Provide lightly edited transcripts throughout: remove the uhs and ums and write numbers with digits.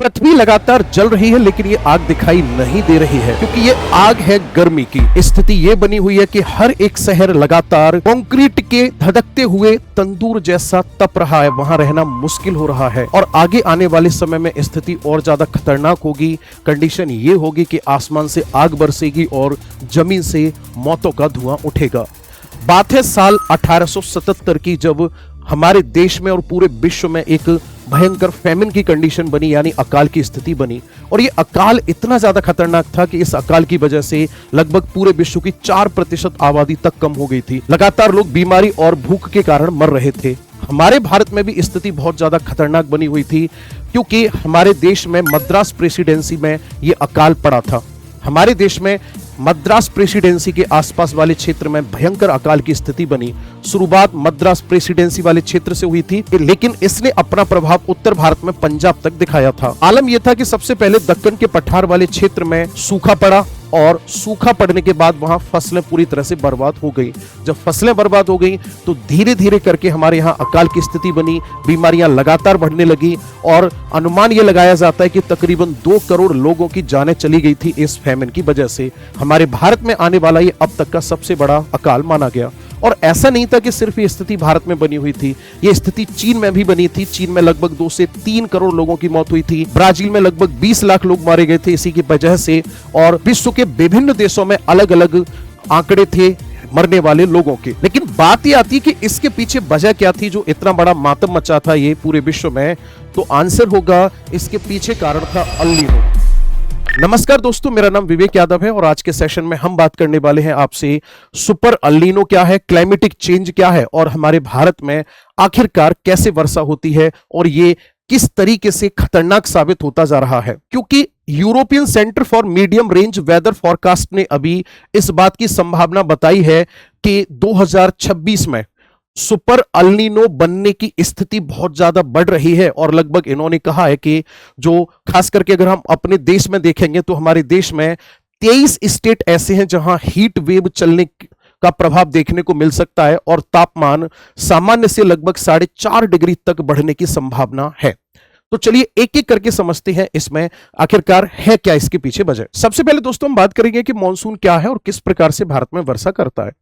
पृथ्वी लगातार जल रही है, लेकिन ये आग दिखाई नहीं दे रही है क्योंकि ये आग है गर्मी की। स्थिति ये बनी हुई है कि हर एक शहर लगातार कंक्रीट के धधकते हुए तंदूर जैसा तप रहा है, वहां रहना मुश्किल हो रहा है और आगे आने वाले समय में स्थिति और ज्यादा खतरनाक होगी। कंडीशन ये होगी कि आसमान से आग बरसेगी और जमीन से मौतों का धुआं उठेगा। बात है साल 1877 की, जब हमारे देश में और पूरे विश्व में एक भयंकर फैमिन की कंडीशन बनी, यानी अकाल की स्थिति बनी। और ये अकाल इतना ज्यादा खतरनाक था कि इस अकाल की वजह से लगभग पूरे विश्व की 4% आबादी तक कम हो गई थी। लगातार लोग बीमारी और भूख के कारण मर रहे थे। हमारे भारत में भी स्थिति बहुत ज्यादा खतरनाक बनी हुई थी क्योंकि हमारे देश में मद्रास प्रेसिडेंसी में ये अकाल पड़ा था। हमारे देश में मद्रास प्रेसिडेंसी के आसपास वाले क्षेत्र में भयंकर अकाल की स्थिति बनी। शुरुआत मद्रास प्रेसिडेंसी वाले क्षेत्र से हुई थी, लेकिन इसने अपना प्रभाव उत्तर भारत में पंजाब तक दिखाया था। आलम यह था कि सबसे पहले दक्कन के पठार वाले क्षेत्र में सूखा पड़ा और सूखा पड़ने के बाद वहां फसलें पूरी तरह से बर्बाद हो गई। जब फसलें बर्बाद हो गई तो धीरे धीरे करके हमारे यहाँ अकाल की स्थिति बनी, बीमारियां लगातार बढ़ने लगी और अनुमान यह लगाया जाता है कि तकरीबन 2 करोड़ लोगों की जानें चली गई थी इस फैमिन की वजह से। हमारे भारत में आने वाला ये अब तक का सबसे बड़ा अकाल माना गया। और ऐसा नहीं था कि सिर्फ ये स्थिति भारत में बनी हुई थी, ये स्थिति चीन में भी बनी थी। चीन में लगभग 2 से 3 करोड़ लोगों की मौत हुई थी। ब्राजील में लगभग 20 लाख लोग मारे गए थे इसी की वजह से। और विश्व के विभिन्न देशों में अलग अलग आंकड़े थे मरने वाले लोगों के। लेकिन बात यह आती कि इसके पीछे वजह क्या थी जो इतना बड़ा मातम मचा था ये पूरे विश्व में। तो आंसर होगा, इसके पीछे कारण था अल नीनो। नमस्कार दोस्तों, मेरा नाम विवेक यादव है और आज के सेशन में हम बात करने वाले हैं आपसे सुपर अल नीनो क्या है, क्लाइमेटिक चेंज क्या है और हमारे भारत में आखिरकार कैसे वर्षा होती है और ये किस तरीके से खतरनाक साबित होता जा रहा है। क्योंकि European centre for medium range weather forecast ने अभी इस बात की संभावना बताई है कि 2026 में सुपर अल नीनो बनने की स्थिति बहुत ज्यादा बढ़ रही है। और लगभग इन्होंने कहा है कि जो खास करके अगर हम अपने देश में देखेंगे तो हमारे देश में 23 स्टेट ऐसे हैं जहां हीट वेव चलने का प्रभाव देखने को मिल सकता है और तापमान सामान्य से लगभग 4.5 डिग्री तक बढ़ने की संभावना है। तो चलिए एक एक करके समझते हैं इसमें आखिरकार है क्या इसके पीछे वजह। सबसे पहले दोस्तों हम बात करेंगे कि मानसून क्या है और किस प्रकार से भारत में वर्षा करता है।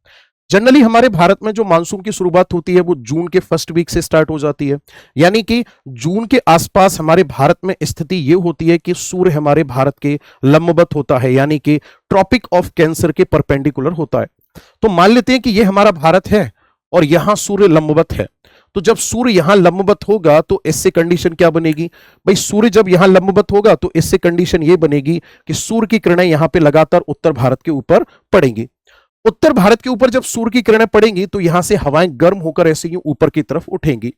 जनरली हमारे भारत में जो मानसून की शुरुआत होती है वो जून के फर्स्ट वीक से स्टार्ट हो जाती है। यानी कि जून के आसपास हमारे भारत में स्थिति ये होती है कि सूर्य हमारे भारत के लंबवत होता है, यानी कि ट्रॉपिक ऑफ कैंसर के परपेंडिकुलर होता है। तो मान लेते हैं कि ये हमारा भारत है और यहां सूर्य लंबवत है। तो जब सूर्य यहां लंबवत होगा तो इससे कंडीशन क्या बनेगी भाई? सूर्य जब यहां लंबवत होगा तो इससे कंडीशन ये बनेगी कि सूर्य की किरणें यहां पे लगातार उत्तर भारत के ऊपर पड़ेंगी। उत्तर भारत के ऊपर जब सूर्य की किरणें पड़ेंगी तो यहां से हवाएं गर्म होकर ऐसे ही ऊपर की तरफ उठेंगी।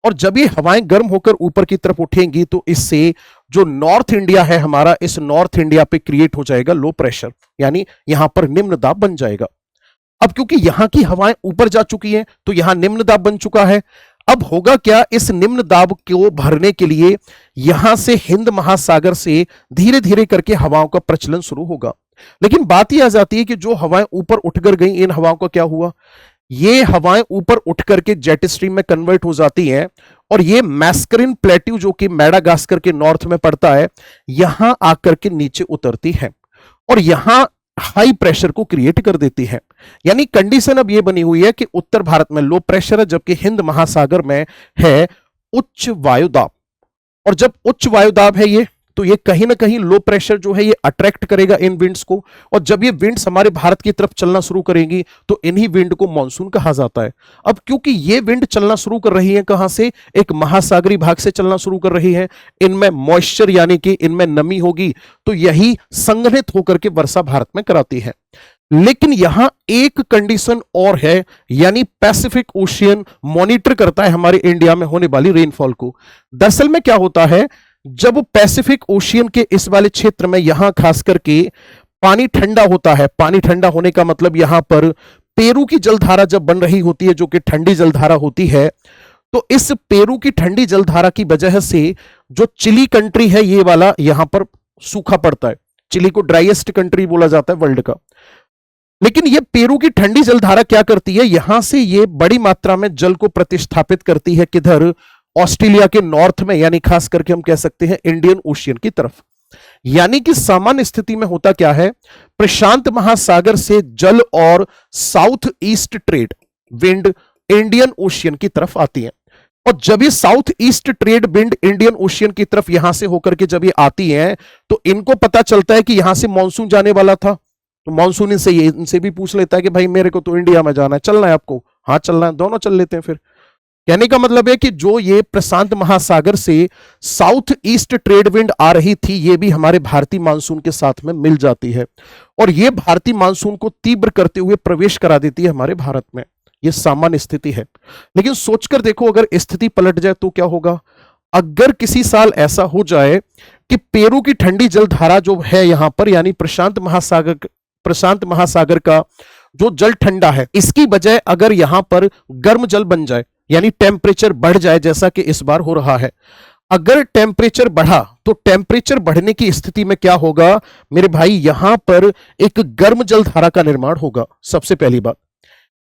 और जब ये हवाएं गर्म होकर ऊपर की तरफ उठेंगी तो इससे जो नॉर्थ इंडिया है हमारा, इस नॉर्थ इंडिया पे क्रिएट हो जाएगा लो प्रेशर, यानी यहां पर निम्न दाब बन जाएगा। अब क्योंकि यहां की हवाएं ऊपर जा चुकी हैं तो यहां निम्न दाब बन चुका है। अब होगा क्या, इस निम्न दाब को भरने के लिए यहां से हिंद महासागर से धीरे धीरे करके हवाओं का प्रचलन शुरू होगा। लेकिन बात यह आ जाती है कि जो हवाएं ऊपर उठकर गई, इन हवाओं का क्या हुआ? ये हवाएं ऊपर उठ करके जेट स्ट्रीम में कन्वर्ट हो जाती हैं और ये मैस्करिन प्लेट्यू जो कि मेडागास्कर के नॉर्थ में पड़ता है, यहां आकर के नीचे उतरती है और यहां हाई प्रेशर को क्रिएट कर देती है। यानी कंडीशन अब ये बनी हुई है कि उत्तर भारत में लो प्रेशर है जबकि हिंद महासागर में है उच्च वायुदाब। और जब उच्च वायुदाब है ये, तो ये कहीं ना कहीं लो प्रेशर जो है ये अट्रैक्ट करेगा इन विंड्स को और जब ये विंड्स हमारे भारत की तरफ चलना शुरू करेंगी तो इन्हीं विंड को मानसून कहा जाता है। अब क्योंकि ये विंड चलना शुरू कर रही है कहां से? एक महासागरी भाग से चलना शुरू कर रही है। इनमें मॉइस्चर यानी कि इनमें नमी होगी तो यही संघनित होकर के वर्षा भारत में कराती है। लेकिन यहां एक कंडीशन और है, यानी पैसिफिक ओशियन मॉनिटर करता है हमारे इंडिया में होने वाली रेनफॉल को। दरअसल में क्या होता है, जब पैसिफिक ओशियन के इस वाले क्षेत्र में यहां खास करके पानी ठंडा होता है, पानी ठंडा होने का मतलब यहां पर पेरू की जलधारा जब बन रही होती है जो कि ठंडी जलधारा होती है, तो इस पेरू की ठंडी जलधारा की वजह से जो चिली कंट्री है ये वाला यहां पर सूखा पड़ता है। चिली को ड्राइएस्ट कंट्री बोला जाता है वर्ल्ड का। लेकिन ये पेरू की ठंडी जलधारा क्या करती है, यहां से ये बड़ी मात्रा में जल को प्रतिस्थापित करती है किधर? ऑस्ट्रेलिया के नॉर्थ में, यानी खास करके हम कह सकते हैं इंडियन ओशियन की तरफ। यानी कि सामान्य स्थिति में होता क्या है, प्रशांत महासागर से जल और south east trade wind Indian ocean की तरफ आती है, और जब ये south east trade wind Indian ocean की तरफ यहां से होकर के जब ये आती हैं, तो इनको पता चलता है कि यहां से मॉनसून जाने वाला था, तो मॉनसून इनसे भी पूछ लेता है कि भाई मेरे को तो इंडिया में जाना है, चलना है आपको? हाँ चलना है, दोनों चल लेते हैं फिर। कहने का मतलब है कि जो ये प्रशांत महासागर से साउथ ईस्ट ट्रेड विंड आ रही थी, ये भी हमारे भारतीय मानसून के साथ में मिल जाती है, और ये भारतीय मानसून को तीव्र करते हुए प्रवेश करा देती है हमारे भारत में। ये सामान्य स्थिति है। लेकिन सोचकर देखो, अगर स्थिति पलट जाए तो क्या होगा? अगर किसी साल ऐसा हो जाए कि पेरू की ठंडी जलधारा जो है यहां पर, यानी प्रशांत महासागर का जो जल ठंडा है, इसकी बजाय अगर यहां पर गर्म जल बन जाए, यानी टेम्परेचर बढ़ जाए, जैसा कि इस बार हो रहा है। अगर टेम्परेचर बढ़ा तो टेम्परेचर बढ़ने की स्थिति में क्या होगा मेरे भाई? यहां पर एक गर्म जलधारा का निर्माण होगा। सबसे पहली बात,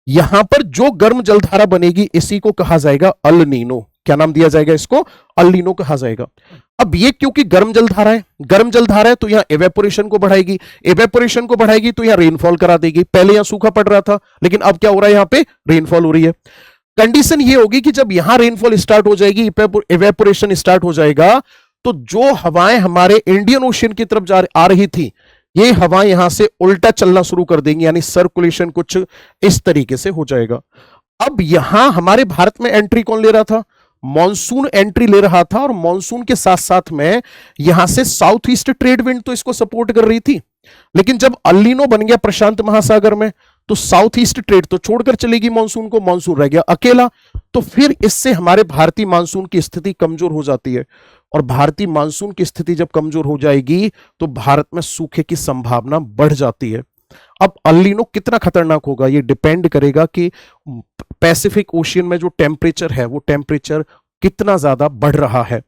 यहां पर जो गर्म जलधारा बनेगी इसी को कहा जाएगा अल नीनो। क्या नाम दिया जाएगा इसको? अल नीनो कहा जाएगा। अब ये क्योंकि गर्म जलधारा है, गर्म जलधारा है तो यहां एवेपोरेशन को बढ़ाएगी, एवेपोरेशन को बढ़ाएगी तो यहां रेनफॉल करा देगी। पहले यहां सूखा पड़ रहा था, लेकिन अब क्या हो रहा है? यहां पे रेनफॉल हो रही है। कंडीशन ये होगी कि जब यहां रेनफॉल स्टार्ट हो जाएगी, एवेपोरेशन स्टार्ट हो जाएगा, तो जो हवाएं हमारे इंडियन ओशियन की तरफ आ रही थी, ये हवा यहां से उल्टा चलना शुरू कर देंगी, यानी सर्कुलेशन कुछ इस तरीके से हो जाएगा। अब यहां हमारे भारत में एंट्री कौन ले रहा था? मॉनसून एंट्री ले रहा था, और मॉनसून के साथ साथ में यहां से साउथ ईस्ट ट्रेड विंड तो इसको सपोर्ट कर रही थी। लेकिन जब अल नीनो बन गया प्रशांत महासागर में, तो साउथ ईस्ट ट्रेड तो छोड़कर चलेगी मॉनसून को, मॉनसून रह गया अकेला। तो फिर इससे हमारे भारतीय मानसून की स्थिति कमजोर हो जाती है, और भारतीय मानसून की स्थिति जब कमजोर हो जाएगी तो भारत में सूखे की संभावना बढ़ जाती है। अब अल नीनो कितना खतरनाक होगा, ये डिपेंड करेगा कि पैसिफिक ओशियन में जो टेम्परेचर है वो टेम्परेचर कितना ज्यादा बढ़ रहा है।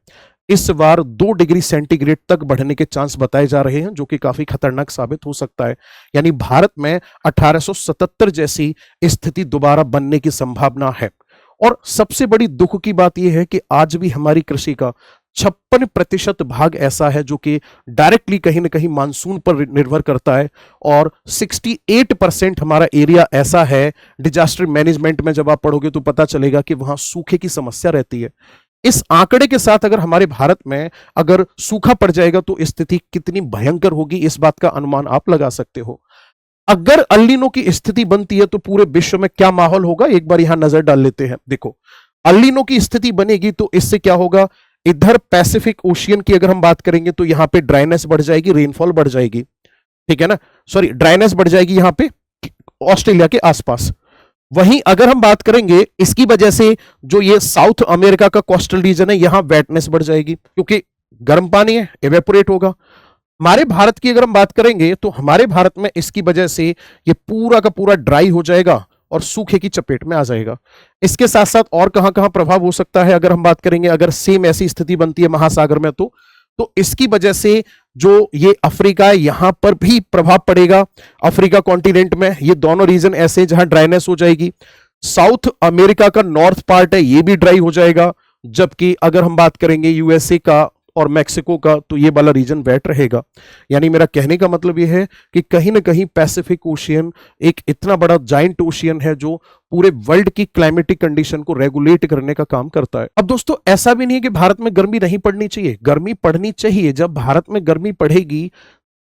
इस बार 2 डिग्री सेंटीग्रेड तक बढ़ने के चांस बताए जा रहे हैं, जो कि काफी खतरनाक साबित हो सकता है। यानी भारत में 1877 जैसी स्थिति दोबारा बनने की संभावना है। और सबसे बड़ी दुख की बात यह है कि आज भी हमारी कृषि का 56% भाग ऐसा है जो कि डायरेक्टली कहीं ना कहीं मानसून पर निर्भर करता है, और 68% हमारा एरिया ऐसा है, डिजास्टर मैनेजमेंट में जब आप पढ़ोगे तो पता चलेगा कि वहां सूखे की समस्या रहती है। इस आंकड़े के साथ अगर हमारे भारत में अगर सूखा पड़ जाएगा तो स्थिति कितनी भयंकर होगी, इस बात का अनुमान आप लगा सकते हो। अगर अल नीनो की स्थिति बनती है तो पूरे विश्व में क्या माहौल होगा, एक बार यहां नजर डाल लेते हैं। देखो, अल नीनो की स्थिति बनेगी तो इससे क्या होगा? इधर पैसिफिक ओशियन की अगर हम बात करेंगे तो यहां पे ड्राइनेस बढ़ जाएगी, रेनफॉल बढ़ जाएगी, ठीक है ना? सॉरी, ड्राइनेस बढ़ जाएगी यहां पे ऑस्ट्रेलिया के आसपास। वहीं अगर हम बात करेंगे इसकी वजह से जो ये साउथ अमेरिका का कोस्टल रीजन है, यहां वेटनेस बढ़ जाएगी, क्योंकि गर्म पानी है, एवेपोरेट होगा। हमारे भारत की अगर हम बात करेंगे तो हमारे भारत में इसकी वजह से ये पूरा का पूरा ड्राई हो जाएगा और सूखे की चपेट में आ जाएगा। इसके साथ साथ और कहां कहां प्रभाव हो सकता है अगर हम बात करेंगे, अगर सेम ऐसी स्थिति बनती है महासागर में, तो इसकी वजह से जो ये अफ्रीका है यहां पर भी प्रभाव पड़ेगा। अफ्रीका कॉन्टिनेंट में ये दोनों रीजन ऐसे जहां ड्राइनेस हो जाएगी। साउथ अमेरिका का नॉर्थ पार्ट है, ये भी ड्राई हो जाएगा, जबकि अगर हम बात करेंगे यूएसए का और मैक्सिको का तो ये वाला रीजन वेट रहेगा। यानी मेरा कहने का मतलब ये है कि कहीं ना कहीं पैसिफिक ओशियन एक इतना बड़ा जाइंट ओशियन है जो पूरे वर्ल्ड की क्लाइमेटिक कंडीशन को रेगुलेट करने का काम करता है। अब दोस्तों, ऐसा भी नहीं है कि भारत में गर्मी नहीं पड़नी चाहिए, गर्मी पड़नी चाहिए। जब भारत में गर्मी पड़ेगी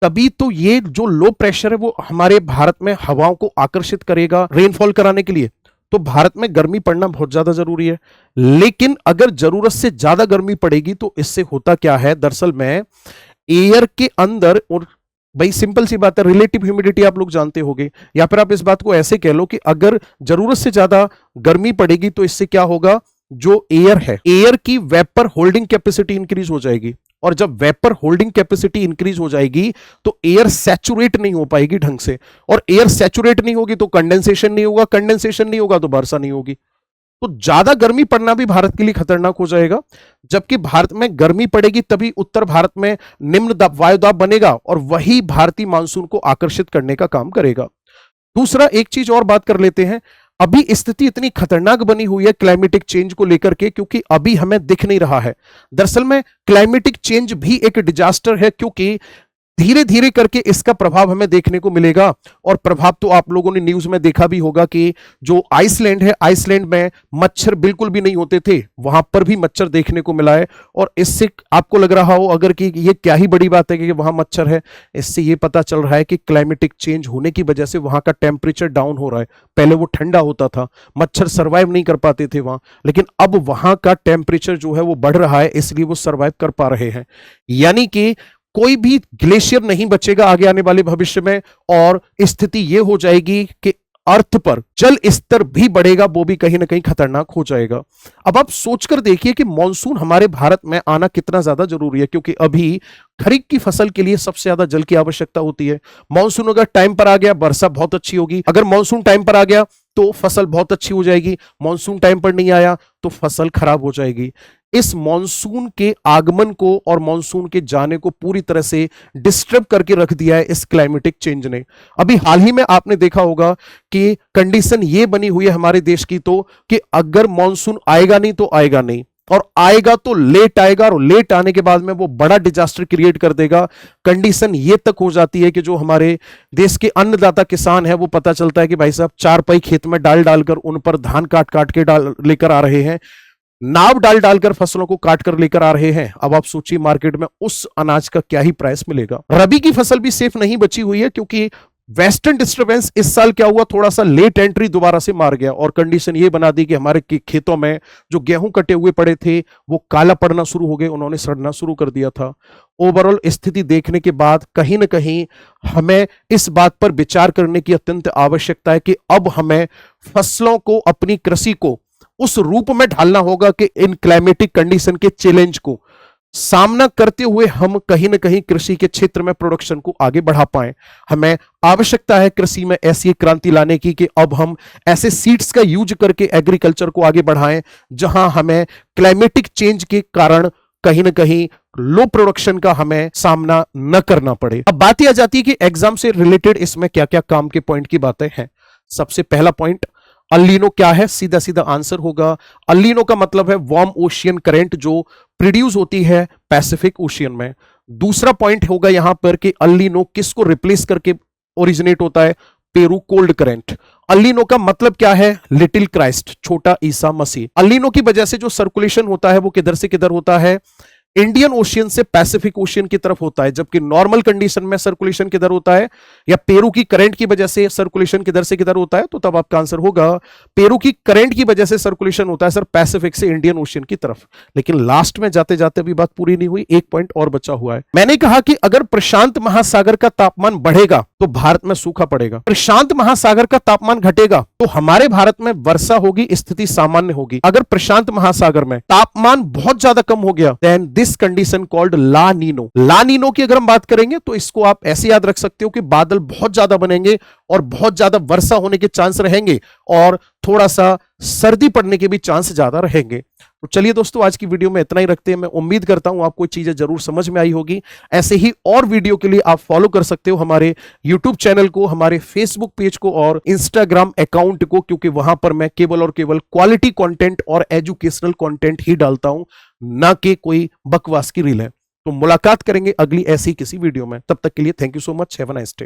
तभी तो ये जो लो प्रेशर है वो हमारे भारत में हवाओं को आकर्षित करेगा रेनफॉल कराने के लिए। तो भारत में गर्मी पड़ना बहुत ज्यादा जरूरी है। लेकिन अगर जरूरत से ज्यादा गर्मी पड़ेगी तो इससे होता क्या है, दरअसल में एयर के अंदर, और भाई सिंपल सी बात है, रिलेटिव ह्यूमिडिटी आप लोग जानते होंगे, या फिर आप इस बात को ऐसे कह लो कि अगर जरूरत से ज्यादा गर्मी पड़ेगी तो इससे क्या होगा, जो एयर है, एयर की वेपर होल्डिंग कैपेसिटी इंक्रीज हो जाएगी। और जब वेपर होल्डिंग कैपेसिटी इंक्रीज हो जाएगी तो एयर सैचुरेट नहीं हो पाएगी ढंग से, और एयर सैचुरेट नहीं होगी तो कंडेंसेशन नहीं होगा, कंडेंसेशन नहीं होगा तो वर्षा नहीं होगी। तो ज्यादा गर्मी पड़ना भी भारत के लिए खतरनाक हो जाएगा। जबकि भारत में गर्मी पड़ेगी तभी उत्तर भारत में निम्न वायुदाब बनेगा, और वही भारतीय मानसून को आकर्षित करने का काम करेगा। दूसरा, एक चीज और बात कर लेते हैं, अभी स्थिति इतनी खतरनाक बनी हुई है क्लाइमेटिक चेंज को लेकर के, क्योंकि अभी हमें दिख नहीं रहा है। दरअसल में क्लाइमेटिक चेंज भी एक डिजास्टर है, क्योंकि धीरे धीरे करके इसका प्रभाव हमें देखने को मिलेगा। और प्रभाव तो आप लोगों ने न्यूज में देखा भी होगा कि जो आइसलैंड है, आइसलैंड में मच्छर बिल्कुल भी नहीं होते थे, वहां पर भी मच्छर देखने को मिला है। और इससे आपको लग रहा हो अगर कि ये क्या ही बड़ी बात है कि वहां मच्छर है, इससे ये पता चल रहा है कि क्लाइमेटिक चेंज होने की वजह से वहां का टेम्परेचर डाउन हो रहा है। पहले वो ठंडा होता था, मच्छर सर्वाइव नहीं कर पाते थे वहां, लेकिन अब वहां का टेम्परेचर जो है वो बढ़ रहा है, इसलिए वो सर्वाइव कर पा रहे हैं। यानी कि कोई भी ग्लेशियर नहीं बचेगा आगे आने वाले भविष्य में, और स्थिति यह हो जाएगी कि अर्थ पर जल स्तर भी बढ़ेगा, वो भी कहीं ना कहीं खतरनाक हो जाएगा। अब आप सोचकर देखिए कि मॉनसून हमारे भारत में आना कितना ज्यादा जरूरी है, क्योंकि अभी खरीफ की फसल के लिए सबसे ज्यादा जल की आवश्यकता होती है। मॉनसून अगर टाइम पर आ गया, वर्षा बहुत अच्छी होगी। अगर मॉनसून टाइम पर आ गया तो फसल बहुत अच्छी हो जाएगी। मॉनसून टाइम पर नहीं आया तो फसल खराब हो जाएगी। इस मॉनसून के आगमन को और मॉनसून के जाने को पूरी तरह से डिस्टर्ब करके रख दिया है इस क्लाइमेटिक चेंज ने। अभी हाल ही में आपने देखा होगा कि कंडीशन ये बनी हुई है हमारे देश की तो कि अगर मॉनसून आएगा नहीं तो आएगा नहीं, और आएगा तो लेट आएगा, और लेट आने के बाद में वो बड़ा डिजास्टर क्रिएट कर देगा। कंडीशन ये तक हो जाती है कि जो हमारे देश के अन्नदाता किसान है वो पता चलता है कि भाई साहब 4 पई खेत में डाल डालकर उन पर धान काट काट के डाल लेकर आ रहे हैं, नाव डाल डालकर फसलों को काट कर लेकर आ रहे हैं। अब आप सोचिए मार्केट में उस अनाज का क्या ही प्राइस मिलेगा। रबी की फसल भी सेफ नहीं बची हुई है, क्योंकि वेस्टर्न डिस्टर्बेंस इस साल क्या हुआ, थोड़ा सा लेट एंट्री दोबारा से मार गया, और कंडीशन ये बना दी कि हमारे खेतों में जो गेहूं कटे हुए पड़े थे वो काला पड़ना शुरू हो गए, उन्होंने सड़ना शुरू कर दिया था। ओवरऑल स्थिति देखने के बाद कहीं ना कहीं हमें इस बात पर विचार करने की अत्यंत आवश्यकता है कि अब हमें फसलों को, अपनी कृषि को उस रूप में ढालना होगा कि इन क्लाइमेटिक कंडीशन के चैलेंज को सामना करते हुए हम कहीं ना कहीं कृषि के क्षेत्र में प्रोडक्शन को आगे बढ़ा पाए। हमें आवश्यकता है कृषि में ऐसी क्रांति लाने की कि अब हम ऐसे सीड्स का यूज करके एग्रीकल्चर को आगे बढ़ाएं जहां हमें क्लाइमेटिक चेंज के कारण कहीं ना कहीं लो प्रोडक्शन का हमें सामना न करना पड़े। अब बात यह आ जाती है कि एग्जाम से रिलेटेड इसमें क्या क्या काम के पॉइंट की बातें हैं। सबसे पहला पॉइंट, अल नीनो क्या है? सीधा सीधा आंसर होगा, अल नीनो का मतलब है वार्म ओशियन करंट जो प्रोड्यूस होती है पैसिफिक ओशियन में। दूसरा पॉइंट होगा यहां पर कि अल नीनो किसको रिप्लेस करके ओरिजिनेट होता है? Peru cold current. El Nino का मतलब क्या है? लिटिल क्राइस्ट, छोटा ईसा मसीह। अल नीनो की वजह से जो सर्कुलेशन होता है वो किधर से किधर होता है? इंडियन ओशियन से पैसिफिक ओशियन की तरफ होता है, जबकि नॉर्मल कंडीशन में सर्कुलेशन किधर होता है, या पेरू की करंट की वजह से सर्कुलेशन किधर से किधर होता है, तो तब आपका आंसर होगा पेरू की करंट की वजह से सर्कुलेशन होता है सर पैसिफिक से इंडियन ओशियन की तरफ। लेकिन लास्ट में जाते जाते अभी बात पूरी नहीं हुई, एक पॉइंट और बचा हुआ है। मैंने कहा कि अगर प्रशांत महासागर का तापमान बढ़ेगा तो भारत में सूखा पड़ेगा, प्रशांत महासागर का तापमान घटेगा तो हमारे भारत में वर्षा होगी, स्थिति सामान्य होगी। अगर प्रशांत महासागर में तापमान बहुत ज्यादा कम हो गया then this condition called La Nina. La Nina की अगर हम बात करेंगे तो इसको आप ऐसे याद रख सकते हो कि बादल बहुत ज्यादा बनेंगे और बहुत ज्यादा वर्षा होने के चांस रहेंगे, और थोड़ा सा सर्दी पड़ने के भी चांस ज्यादा रहेंगे। तो चलिए दोस्तों, आज की वीडियो में इतना ही रखते हैं। मैं उम्मीद करता हूं आपको चीजें जरूर समझ में आई होगी। ऐसे ही और वीडियो के लिए आप फॉलो कर सकते हो हमारे यूट्यूब चैनल को, हमारे फेसबुक पेज को और इंस्टाग्राम अकाउंट को, क्योंकि वहां पर मैं केवल और केवल क्वालिटी कंटेंट और एजुकेशनल कंटेंट ही डालता हूं, ना कि कोई बकवास की रील है। तो मुलाकात करेंगे अगली ऐसी किसी वीडियो में। तब तक के लिए thank you so much, have a nice day.